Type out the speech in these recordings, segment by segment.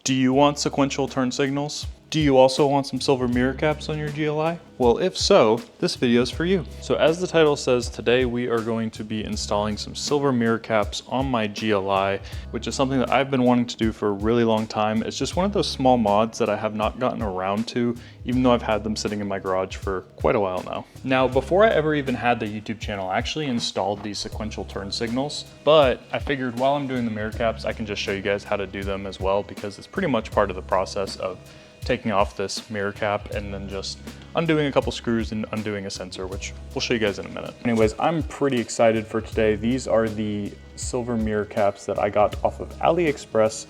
Do you want sequential turn signals? Do you also want some silver mirror caps on your GLI? Well, if so, this video is for you. So as the title says, today we are going to be installing some silver mirror caps on my GLI, which is something that I've been wanting to do for a really long time. It's just one of those small mods that I have not gotten around to, even though I've had them sitting in my garage for quite a while now. Now, before I ever even had the YouTube channel, I actually installed these sequential turn signals, but I figured while I'm doing the mirror caps, I can just show you guys how to do them as well, because it's pretty much part of the process of taking off this mirror cap and then just undoing a couple screws and undoing a sensor, which we'll show you guys in a minute. Anyways, I'm pretty excited for today. These are the silver mirror caps that I got off of AliExpress.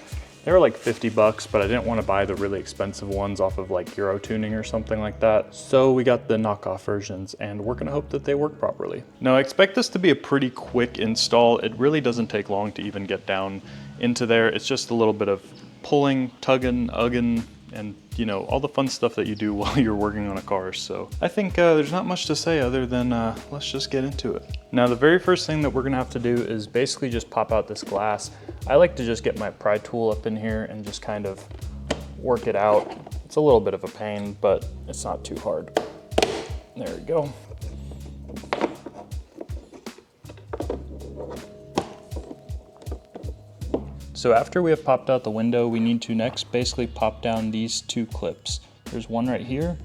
They were like 50 bucks, but I didn't want to buy the really expensive ones off of like Euro Tuning or something like that. So we got the knockoff versions, and we're gonna hope that they work properly. Now I expect this to be a pretty quick install. It really doesn't take long to even get down into there. It's just a little bit of pulling, tugging, ugging, and you know, all the fun stuff that you do while you're working on a car. So I think there's not much to say other than let's just get into it. Now the very first thing that we're gonna have to do is basically just pop out this glass. I like to just get my pry tool up in here and just kind of work it out. It's a little bit of a pain, but it's not too hard. There we go. So after we have popped out the window, we need to next basically pop down these two clips. There's one right here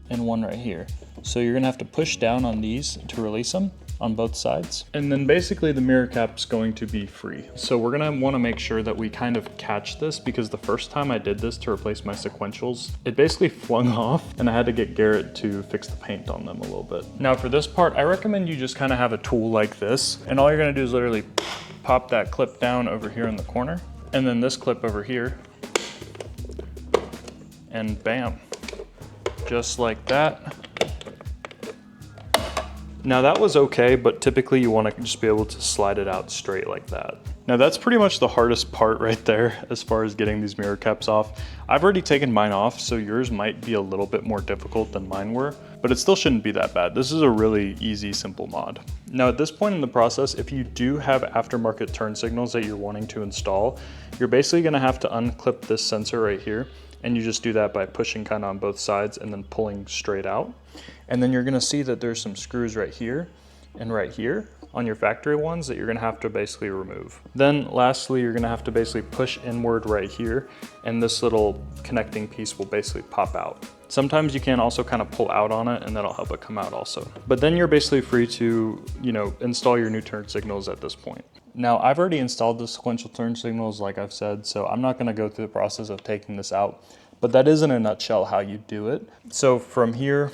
and one right here. So you're gonna have to push down on these to release them on both sides. And then basically the mirror cap's going to be free. So we're gonna wanna make sure that we kind of catch this, because the first time I did this to replace my sequentials, it basically flung off and I had to get Garrett to fix the paint on them a little bit. Now for this part, I recommend you just kind of have a tool like this, and all you're gonna do is literally pop that clip down over here in the corner, and then this clip over here, and bam, just like that. Now that was okay, but typically you want to just be able to slide it out straight like that. Now that's pretty much the hardest part right there as far as getting these mirror caps off. I've already taken mine off, so yours might be a little bit more difficult than mine were, but it still shouldn't be that bad. This is a really easy, simple mod. Now at this point in the process, if you do have aftermarket turn signals that you're wanting to install, you're basically gonna have to unclip this sensor right here, and you just do that by pushing kind of on both sides and then pulling straight out. And then you're gonna see that there's some screws right here and right here on your factory ones that you're gonna have to basically remove. Then lastly, you're gonna have to basically push inward right here, and this little connecting piece will basically pop out. Sometimes you can also kind of pull out on it, and that'll help it come out also. But then you're basically free to, you know, install your new turn signals at this point. Now I've already installed the sequential turn signals like I've said, so I'm not gonna go through the process of taking this out, but that is in a nutshell how you do it. So from here,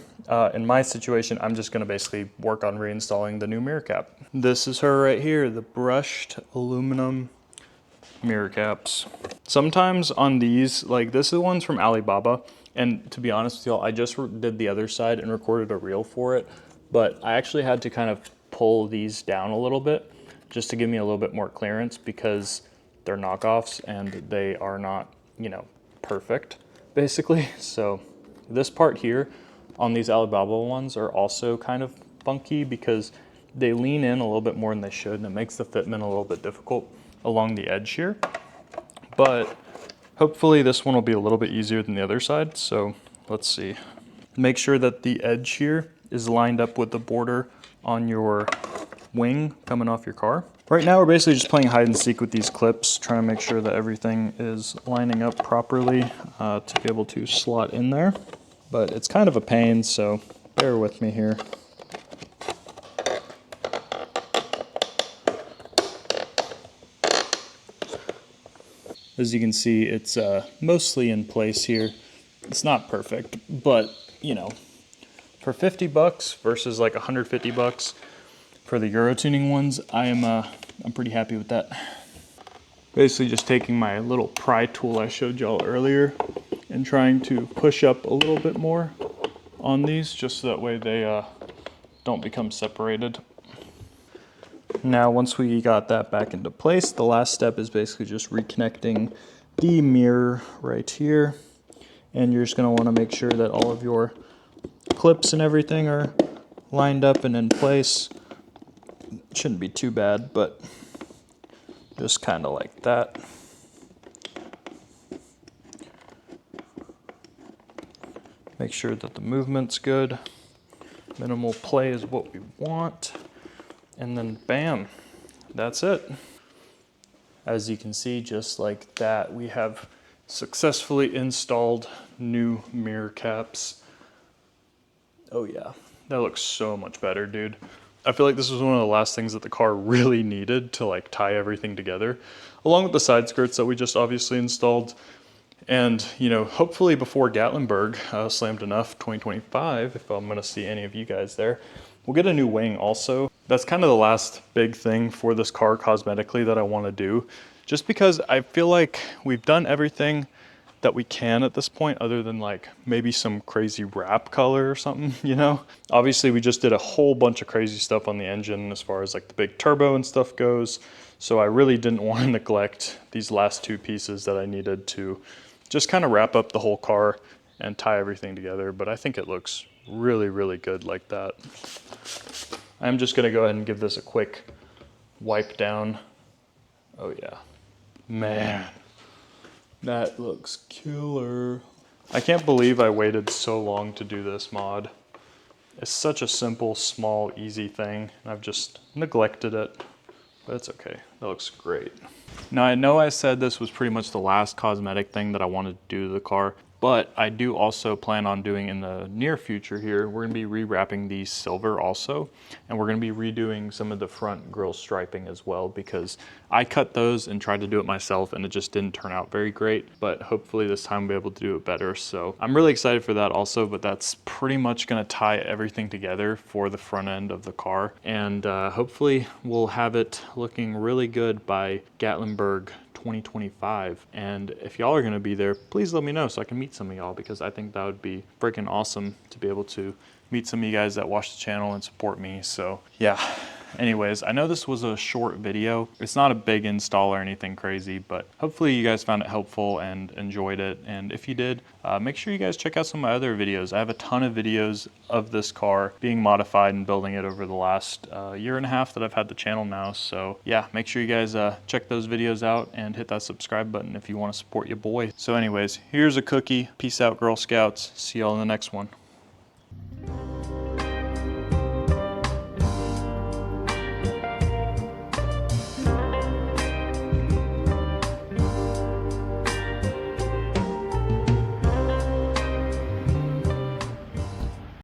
in my situation, I'm just gonna basically work on reinstalling the new mirror cap. This is her right here, the brushed aluminum mirror caps. Sometimes on these, like this is one's from Alibaba, and to be honest with y'all, I just did the other side and recorded a reel for it, but I actually had to kind of pull these down a little bit just to give me a little bit more clearance, because they're knockoffs and they are not, you know, perfect basically. So this part here on these Alibaba ones are also kind of funky because they lean in a little bit more than they should, and it makes the fitment a little bit difficult along the edge here. But hopefully this one will be a little bit easier than the other side. So let's see. Make sure that the edge here is lined up with the border on your wing coming off your car. Right now we're basically just playing hide and seek with these clips, trying to make sure that everything is lining up properly to be able to slot in there. But it's kind of a pain, so bear with me here. As you can see, it's mostly in place here. It's not perfect, but you know, for 50 bucks versus like 150 bucks for the Euro Tuning ones, I'm pretty happy with that. Basically just taking my little pry tool I showed y'all earlier and trying to push up a little bit more on these, just so that way they don't become separated. Now once we got that back into place, the last step is basically just reconnecting the mirror right here, and you're just going to want to make sure that all of your clips and everything are lined up and in place. It shouldn't be too bad, but just kind of like that. Make sure that the movement's good. Minimal play is what we want. And then bam, that's it. As you can see, just like that, we have successfully installed new mirror caps. Oh yeah, that looks so much better, dude. I feel like this was one of the last things that the car really needed to like tie everything together, along with the side skirts that we just obviously installed. And, you know, hopefully before Gatlinburg, Slammed Enough 2025, if I'm gonna see any of you guys there, we'll get a new wing also. That's kind of the last big thing for this car cosmetically that I wanna do, just because I feel like we've done everything that we can at this point, other than like maybe some crazy wrap color or something, you know? Obviously we just did a whole bunch of crazy stuff on the engine as far as like the big turbo and stuff goes. So I really didn't want to neglect these last two pieces that I needed to just kind of wrap up the whole car and tie everything together. But I think it looks really, really good like that. I'm just gonna go ahead and give this a quick wipe down. Oh yeah, man. That looks killer. I can't believe I waited so long to do this mod. It's such a simple, small, easy thing, and I've just neglected it, but it's okay. That looks great. Now I know I said this was pretty much the last cosmetic thing that I wanted to do to the car, but I do also plan on doing in the near future here, we're gonna be rewrapping these silver also, and we're gonna be redoing some of the front grille striping as well, because I cut those and tried to do it myself and it just didn't turn out very great, but hopefully this time we'll be able to do it better. So I'm really excited for that also, but that's pretty much gonna tie everything together for the front end of the car. And hopefully we'll have it looking really good by Gatlinburg 2025. And if y'all are gonna be there, please let me know so I can meet some of y'all, because I think that would be freaking awesome to be able to meet some of you guys that watch the channel and support me. So yeah, anyways, I know this was a short video. It's not a big install or anything crazy, but hopefully you guys found it helpful and enjoyed it. And if you did, make sure you guys check out some of my other videos. I have a ton of videos of this car being modified and building it over the last year and a half that I've had the channel now. So yeah, make sure you guys check those videos out and hit that subscribe button if you want to support your boy. So anyways, here's a cookie. Peace out, Girl Scouts. See y'all in the next one.